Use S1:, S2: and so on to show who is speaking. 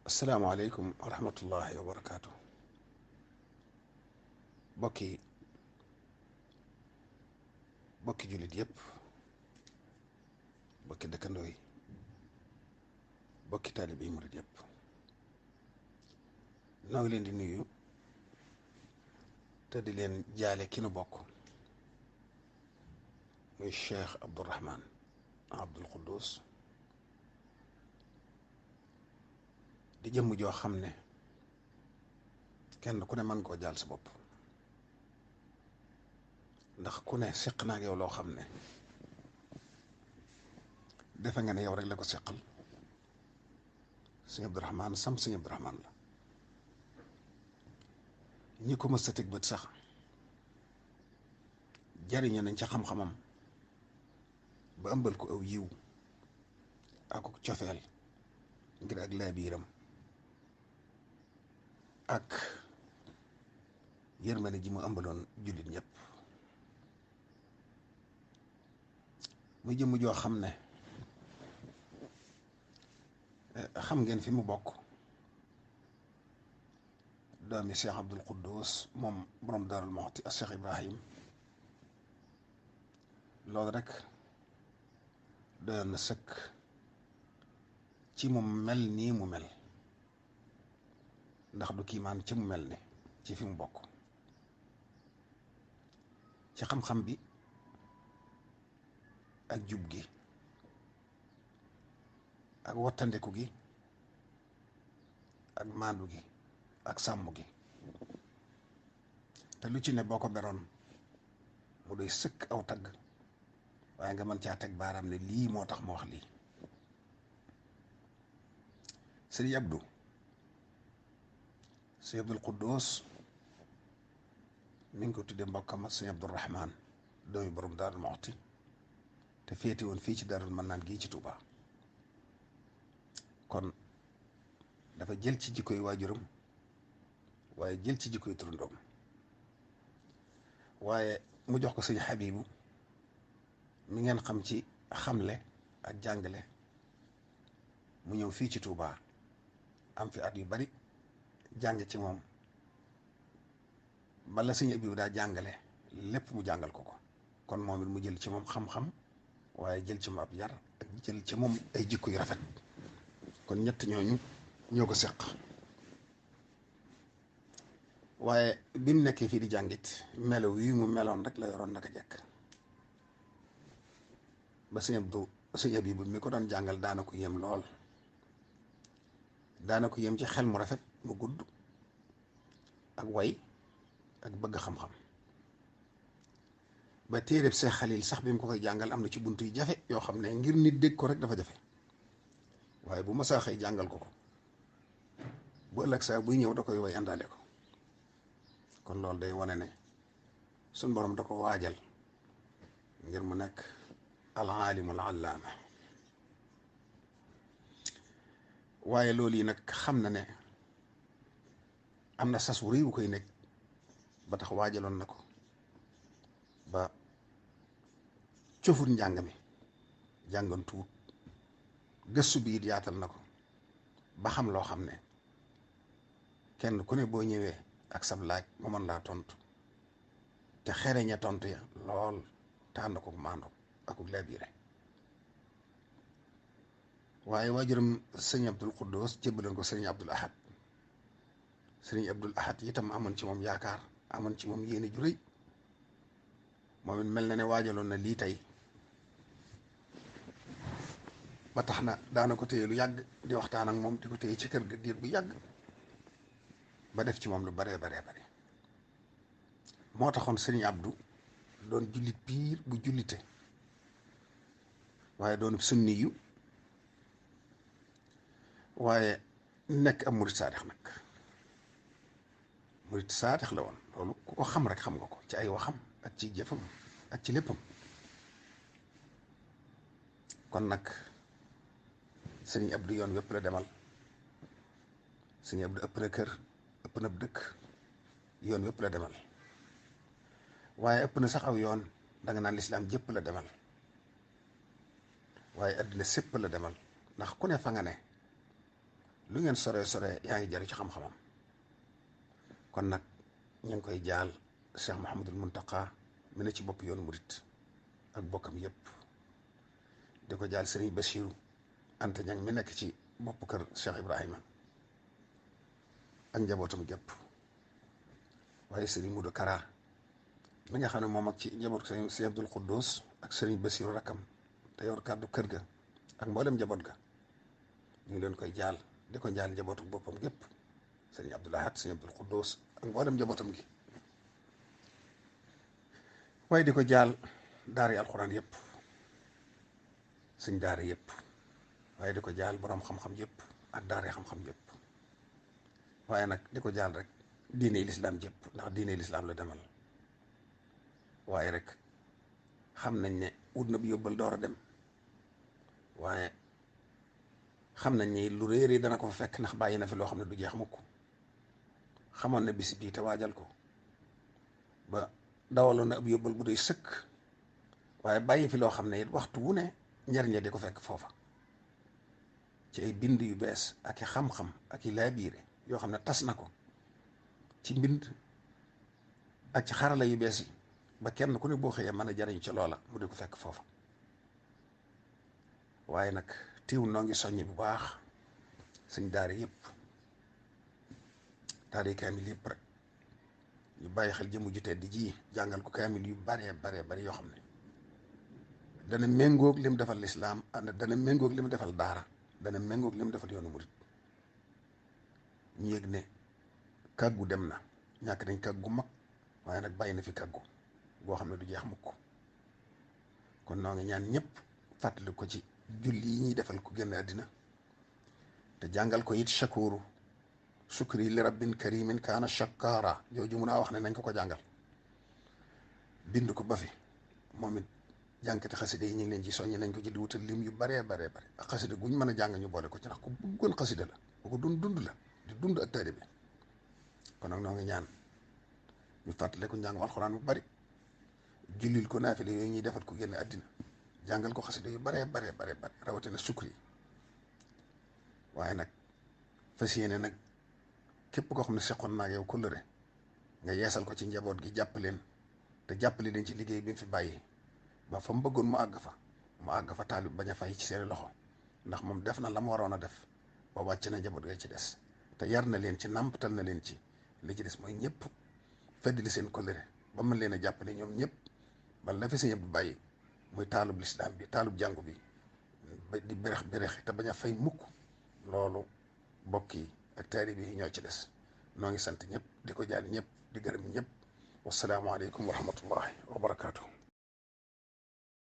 S1: asalaamaaleykum wa rahmatullahi wa barakaatu. bokki bokki jullit yëpp, bokki dëkkandoo yi, bokki taalibe yi murit yëpp, noo ngi leen di nuyu te di leen jaale ki nu bokk muy Cheikh Abdourahman Abdul Quddus, di jëmm joo xam ne kenn ku ne mën koo jaal sa bopp, ndax ku ne seq naa ak yow loo xam ne defe nga ne yow rek la ko seqal. sëñ Abdourahman sam sëñ Abdourahman la. ñi ko mës a teg bët sax jariñu nañ ca xam-xamam ba ëmbal ko aw yiw ak cofeel ngir ak laabiiram ak yërmande ji mu ëmbaloon jullit ñëpp. muy jëmm joo xam ne xam ngeen fi mu bokk. doomi Cheikh Abdul Quddus moom borom Daarul Muxti ak Cheikh Ibrahim, loolu rek doyoon na sëkk ci mu mel nii mu mel, ndax du kiimaan ci mu mel ne ci fi mu bokk. ci xam-xam bi ak jub gi ak wattandeku gi ak maandu gi ak sàmm gi, te lu ci ne boo ko beroon mu doy sëkk aw tagg, waaye nga mën caa teg baaraam ne lii moo tax ma wax lii. sëriñ Abdul Quddus mi ngi ko tudde mbokkam sëriñ Abdourahman doomi borom Daarul Muxti te féete woon fii ci Daarul Mannaan gii ci Touba. kon dafa jël ci jikkoy waajuram, waaye jël ci jikkoy turandoom, waaye mu jox ko sëñ Habibu mi ngeen xam ci xamle ak jàngale. mu ñëw fii ci Touba am fi at yu bari jàng ci moom, bala sëñ Habibu daa jàngale lépp mu jàngal ko. kon moom it mu jël ci moom xam-xam, waaye jël ci moom ab yar ak jël ci moom ay jikko yu rafet. kon ñett ñooñu ñoo ko seq. waaye bi mu nekkee fii di jàngit melo yi mu meloon rek la yoroon naka jekk. ba sëñ Habibu mi ko doon jàngal daana ko yéem lool, daana ko yéem ci xel mu rafet mu gudd ak way ak bëgg xam-xam. ba téereb Seex Xalil sax bi mu ko koy jàngal am na ci bunt yu jafe yoo xam ne ngir nit dégg ko rek dafa jafe, waaye bu ma saa xëy jàngal ko bu ëllëg saa buy ñëw da koy way àndaale ko. kon loolu day wane ne suñ borom da ko waajal ngir mu nekk al aalimul allaama. waaye loolu yi nag xam na ne am na sas wu rëy wu koy nekk, ba tax waajaloon na ko ba cofut njàng mi, jàngoon tuut, gëstu bi it yaatal na ko ba xam loo xam ne kenn ku ne boo ñëwee ak sab laaj mu mën laa tontu, te xereña tontu ya lool te ànd ko maando ak laabire. waaye waajuram sëñ Abdul Quddus jébbaloon ko sëriñ Abdul Ahad. sëriñ Abdul Ahad itam amoon ci moom yaakaar, amoon ci moom yéene ju rëy. moom it mel na ne waajaloon na lii tey, ba tax na daana ko téye lu yàgg di waxtaan ak moom, di ko téye ci kër ga diir bu yàgg, ba def ci moom lu bare bare bare. moo taxoon sëriñ Abdou doon jullit piir bu jullite, waaye doon sunni yu, waaye nekk am murit saadix nag. murit saadix la woon, loolu ku ko xam rek xam nga ko ci ay waxam ak ci jëfam ak ci léppam. kon nag sëriñ Abdou yoon wépp la demal. sëriñ Abdou ëpp na kër, ëpp na dëkk, yoon wépp la demal. waaye ëpp na sax aw yoon, danga naan lislaam jëpp la demal, waaye àddina sépp la demal. ndax ku ne fa nga ne lu ngeen sore sore yaa ngi jariñ ci xam-xamam. kon nag ñu ngi koy jaal Cheikh Mouhamadul Muntaqa mi ne ci bopp yoonu murit ak bokkam yépp di ko jaal Serigne Bassirou Anta Ñang mi nekk ci bopp kër Cheikh Ibrahima ak njabootam gépp waaye Serigne Modou Kara mi nga xam ne moom ak ci njaboot Serigne Abdul Quddus ak Serigne Bassirou rakkam te yor kàddu kër ga ak mboolem njaboot ga ñu ngi leen koy jaal di ko jaal njabootu boppam gépp Serigne Abdoul Ahad Serigne Abdul Quddus ak mboolem njabootam gi waaye di ko jaal daara yi alxuraan yëpp suñ daara yëpp waaye di ko jaal boroom xam-xam yëpp ak daara yi xam-xam yëpp waaye nag di ko jaal rek diine lislaam yëpp ndax diine lislaam la demal waaye rek xam nañ ne wut na bi yóbbal door a dem waaye xam nañ ne lu réer yi dana ko fa fekk ndax bàyyi na fi loo xam ne du jeex mukk xamoon na bis bii te waajal ko ba dawaloon na ab yóbbal bu doy sëkk waaye bàyyi fi loo xam ne it waxtu wu ne njariñ di ko fekk foofa ci ay bind yu bees ak i xam-xam ak i laabiire yoo xam ne tas na ko ci mbind ak ci xarala yu bees yi ba kenn ku ne boo xëyee mën a jariñ ci loola mu di ko fekk foofa waaye nag tiw noo ngi soññi bu baax suñ daara yëpp daara kaamil yëpp rek ñu bàyyi xel jëmu ju tedd ji jàngal ko kaamil yu bare bari yoo xam ne dana méngoog lim defal lislaam dana méngoog lim defal daara dana méngoog lim defal yoonu murit ñu yëg ne kàggu dem na ñàkk nañ kàggu mag waaye nag bàyyi na fi kàggu boo xam ne du jeex mukk kon noo ngi ñaan ñëpp fàttali ko ci julli yi ñuy defal ko génn àddina te jàngal ko it shakuru sukri li rabbin karimin kaana shakara jooju mun a wax ne nañ ko jàngal bind ko ba fi moom it jànkati xasida yi ñu ngi leen ci soññi nañ ko ci di wutal lim yu bare ak xasida guñ mën a jàng ñu boole ko ci ndax ku bëggoon xasida la bu ko dund la di dund ak taalibe bi kon nag noo ngi ñaan ñu fàttale ko njàng alxuraan bu bari jullil ko naafile yooyu ñuy defal ko génn àddina jàngal ko xasida yu bare rawatina sukri yi waaye nag fas yéene nag képp koo xam ne seqoon naa yow kóllëre nga yeesal ko ci njaboot gi jàppaleen te jàppale leen ci liggéey bi mu fi bàyyi ba fa mu bëggoon mu àgg fa taalib bañ a fay ci seeni loxo ndax moom def na la mu waroon a def ba wàcc na njaboot ga ci des te yar na leen ci nàmpatal na leen ci li ci des mooy ñëpp feddali seen kóllëre ba mën leen a jàppale ñoom ñëpp ba la fi sa yëpp bàyyi muy taalub lislaam bi taalub jàngu bi di bérex te bañ a fay mukk loolu bokk yi ak taalibe yi ñoo ci des noo ngi sant ñëpp di ko jaal ñëpp di gërëm ñëpp wasalaamualeykum wa rahmatullahi wa barakaatu.